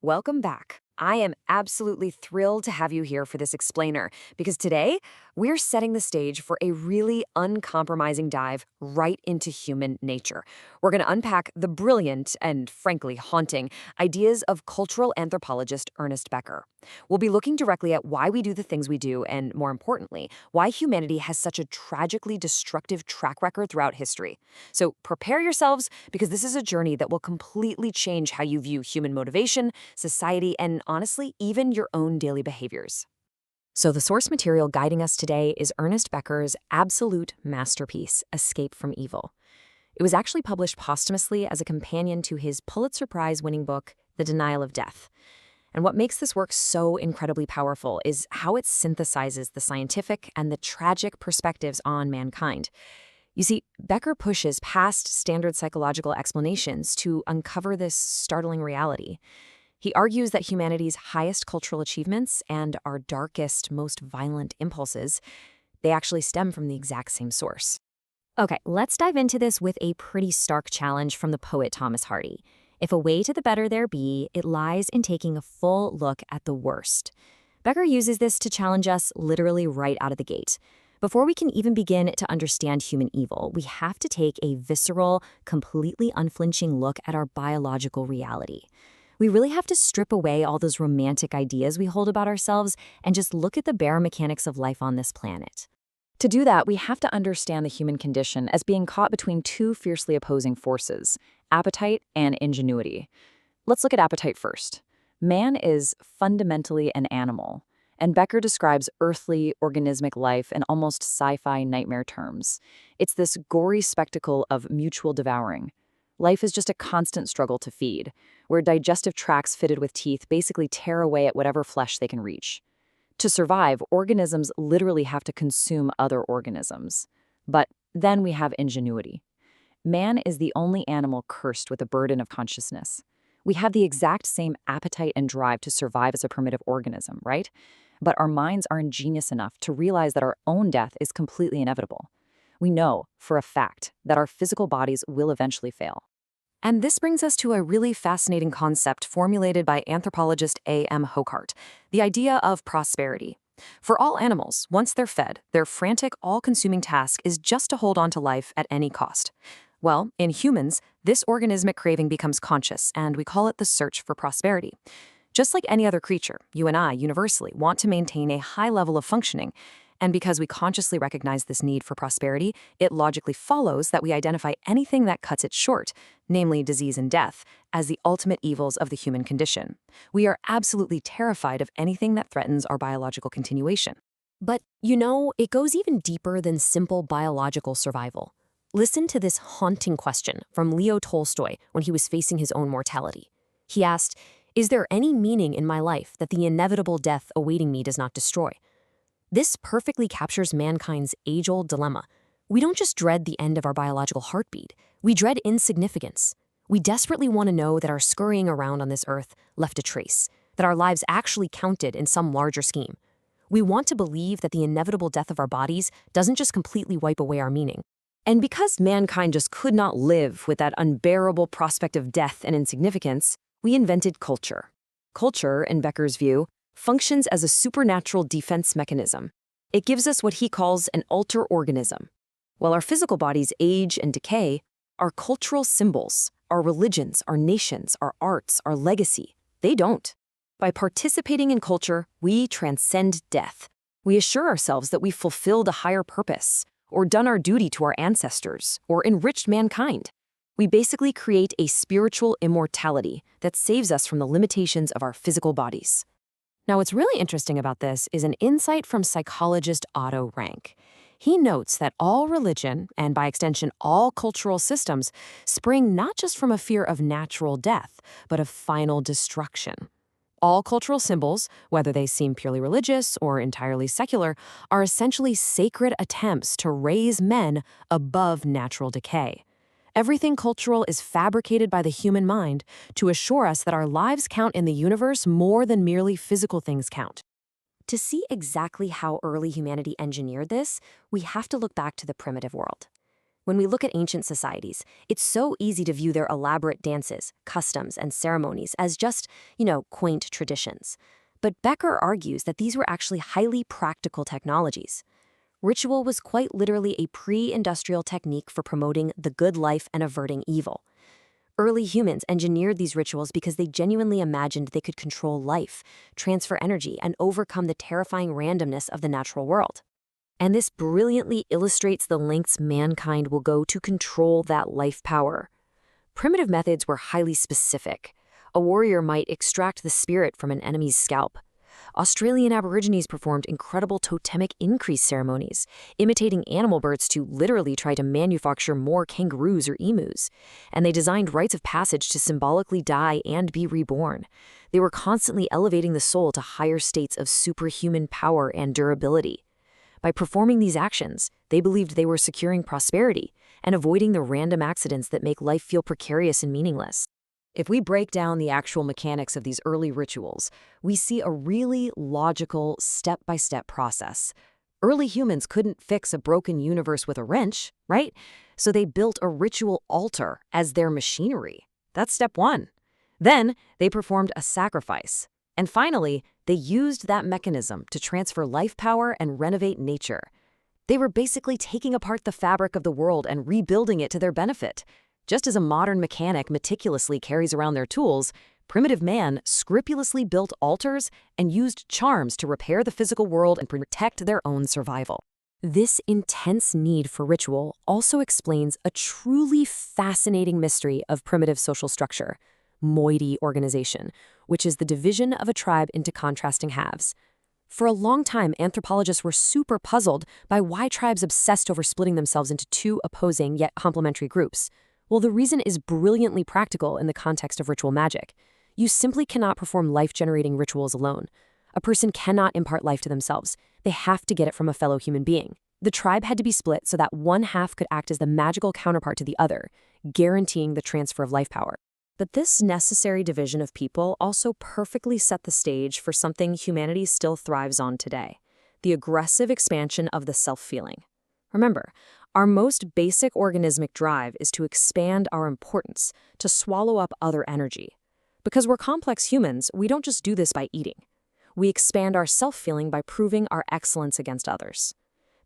Welcome back. I am absolutely thrilled to have you here for this explainer because today we're setting the stage for a really uncompromising dive right into human nature. We're going to unpack the brilliant and frankly haunting ideas of cultural anthropologist Ernest Becker. We'll be looking directly at why we do the things we do and, more importantly, why humanity has such a tragically destructive track record throughout history. So prepare yourselves because this is a journey that will completely change how you view human motivation, society, and honestly, even your own daily behaviors. So the source material guiding us today is Ernest Becker's absolute masterpiece, Escape from Evil. It was actually published posthumously as a companion to his Pulitzer Prize-winning book, The Denial of Death. And what makes this work so incredibly powerful is how it synthesizes the scientific and the tragic perspectives on mankind. You see, Becker pushes past standard psychological explanations to uncover this startling reality. He argues that humanity's highest cultural achievements and our darkest, most violent impulses, they actually stem from the exact same source. Okay, let's dive into this with a pretty stark challenge from the poet Thomas Hardy. If a way to the better there be, it lies in taking a full look at the worst. Becker uses this to challenge us literally right out of the gate. Before we can even begin to understand human evil, we have to take a visceral, completely unflinching look at our biological reality. We really have to strip away all those romantic ideas we hold about ourselves and just look at the bare mechanics of life on this planet. To do that, we have to understand the human condition as being caught between two fiercely opposing forces, appetite and ingenuity. Let's look at appetite first. Man is fundamentally an animal, and Becker describes earthly, organismic life in almost sci-fi nightmare terms. It's this gory spectacle of mutual devouring. Life is just a constant struggle to feed, where digestive tracts fitted with teeth basically tear away at whatever flesh they can reach. To survive, organisms literally have to consume other organisms. But then we have ingenuity. Man is the only animal cursed with a burden of consciousness. We have the exact same appetite and drive to survive as a primitive organism, right? But our minds are ingenious enough to realize that our own death is completely inevitable. We know, for a fact, that our physical bodies will eventually fail. And this brings us to a really fascinating concept formulated by anthropologist A.M. Hocart, the idea of prosperity. For all animals, once they're fed, their frantic, all-consuming task is just to hold on to life at any cost. Well, in humans, this organismic craving becomes conscious, and we call it the search for prosperity. Just like any other creature, you and I universally want to maintain a high level of functioning. And because we consciously recognize this need for prosperity, it logically follows that we identify anything that cuts it short, namely disease and death, as the ultimate evils of the human condition. We are absolutely terrified of anything that threatens our biological continuation. But, it goes even deeper than simple biological survival. Listen to this haunting question from Leo Tolstoy when he was facing his own mortality. He asked, "Is there any meaning in my life that the inevitable death awaiting me does not destroy?" This perfectly captures mankind's age-old dilemma. We don't just dread the end of our biological heartbeat. We dread insignificance. We desperately want to know that our scurrying around on this earth left a trace, that our lives actually counted in some larger scheme. We want to believe that the inevitable death of our bodies doesn't just completely wipe away our meaning. And because mankind just could not live with that unbearable prospect of death and insignificance, we invented culture. Culture, in Becker's view, functions as a supernatural defense mechanism. It gives us what he calls an alter organism. While our physical bodies age and decay, our cultural symbols, our religions, our nations, our arts, our legacy, they don't. By participating in culture, we transcend death. We assure ourselves that we've fulfilled a higher purpose, or done our duty to our ancestors, or enriched mankind. We basically create a spiritual immortality that saves us from the limitations of our physical bodies. Now, what's really interesting about this is an insight from psychologist Otto Rank. He notes that all religion, and by extension all cultural systems, spring not just from a fear of natural death, but of final destruction. All cultural symbols, whether they seem purely religious or entirely secular, are essentially sacred attempts to raise men above natural decay. Everything cultural is fabricated by the human mind to assure us that our lives count in the universe more than merely physical things count. To see exactly how early humanity engineered this, we have to look back to the primitive world. When we look at ancient societies, it's so easy to view their elaborate dances, customs, and ceremonies as just, quaint traditions. But Becker argues that these were actually highly practical technologies. Ritual was quite literally a pre-industrial technique for promoting the good life and averting evil. Early humans engineered these rituals because they genuinely imagined they could control life, transfer energy, and overcome the terrifying randomness of the natural world. And this brilliantly illustrates the lengths mankind will go to control that life power. Primitive methods were highly specific. A warrior might extract the spirit from an enemy's scalp. Australian Aborigines performed incredible totemic increase ceremonies, imitating animal births to literally try to manufacture more kangaroos or emus. And they designed rites of passage to symbolically die and be reborn. They were constantly elevating the soul to higher states of superhuman power and durability. By performing these actions, they believed they were securing prosperity and avoiding the random accidents that make life feel precarious and meaningless. If we break down the actual mechanics of these early rituals, we see a really logical, step-by-step process. Early humans couldn't fix a broken universe with a wrench, right? So they built a ritual altar as their machinery. That's step one. Then they performed a sacrifice. And finally, they used that mechanism to transfer life power and renovate nature. They were basically taking apart the fabric of the world and rebuilding it to their benefit. Just as a modern mechanic meticulously carries around their tools, primitive man scrupulously built altars and used charms to repair the physical world and protect their own survival. This intense need for ritual also explains a truly fascinating mystery of primitive social structure, moiety organization, which is the division of a tribe into contrasting halves. For a long time, anthropologists were super puzzled by why tribes obsessed over splitting themselves into two opposing yet complementary groups. Well, the reason is brilliantly practical in the context of ritual magic. You simply cannot perform life-generating rituals alone. A person cannot impart life to themselves. They have to get it from a fellow human being. The tribe had to be split so that one half could act as the magical counterpart to the other, guaranteeing the transfer of life power. But this necessary division of people also perfectly set the stage for something humanity still thrives on today: the aggressive expansion of the self-feeling. Remember, our most basic organismic drive is to expand our importance, to swallow up other energy. Because we're complex humans, we don't just do this by eating. We expand our self-feeling by proving our excellence against others.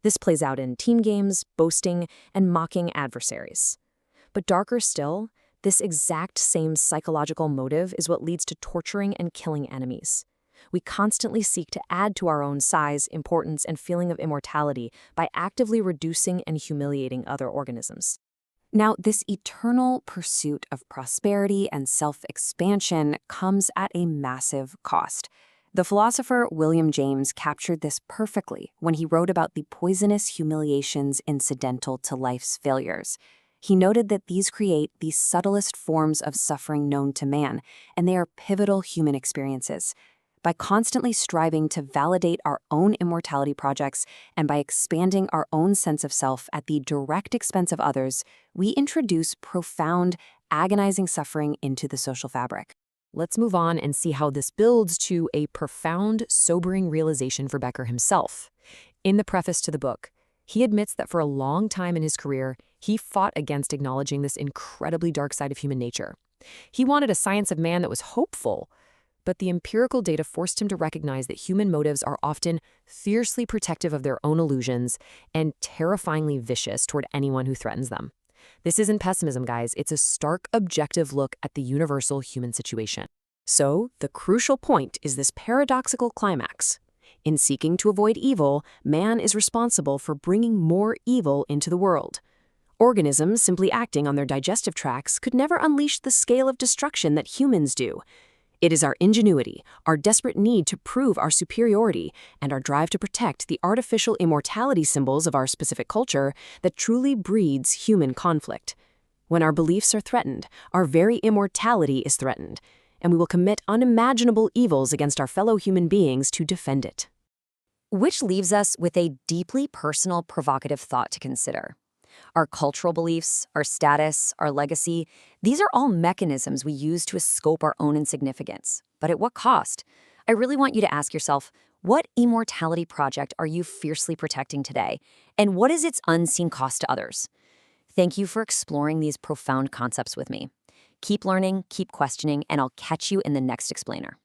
This plays out in team games, boasting, and mocking adversaries. But darker still, this exact same psychological motive is what leads to torturing and killing enemies. We constantly seek to add to our own size, importance, and feeling of immortality by actively reducing and humiliating other organisms. Now, this eternal pursuit of prosperity and self-expansion comes at a massive cost. The philosopher William James captured this perfectly when he wrote about the poisonous humiliations incidental to life's failures. He noted that these create the subtlest forms of suffering known to man, and they are pivotal human experiences. By constantly striving to validate our own immortality projects and by expanding our own sense of self at the direct expense of others, we introduce profound, agonizing suffering into the social fabric. Let's move on and see how this builds to a profound, sobering realization for Becker himself. In the preface to the book, he admits that for a long time in his career, he fought against acknowledging this incredibly dark side of human nature. He wanted a science of man that was hopeful, but the empirical data forced him to recognize that human motives are often fiercely protective of their own illusions and terrifyingly vicious toward anyone who threatens them. This isn't pessimism, guys. It's a stark, objective look at the universal human situation. So, the crucial point is this paradoxical climax. In seeking to avoid evil, man is responsible for bringing more evil into the world. Organisms simply acting on their digestive tracts could never unleash the scale of destruction that humans do. It is our ingenuity, our desperate need to prove our superiority, and our drive to protect the artificial immortality symbols of our specific culture that truly breeds human conflict. When our beliefs are threatened, our very immortality is threatened, and we will commit unimaginable evils against our fellow human beings to defend it. Which leaves us with a deeply personal, provocative thought to consider. Our cultural beliefs, our status, our legacy, these are all mechanisms we use to escope our own insignificance. But at what cost? I really want you to ask yourself, what immortality project are you fiercely protecting today? And what is its unseen cost to others? Thank you for exploring these profound concepts with me. Keep learning, keep questioning, and I'll catch you in the next explainer.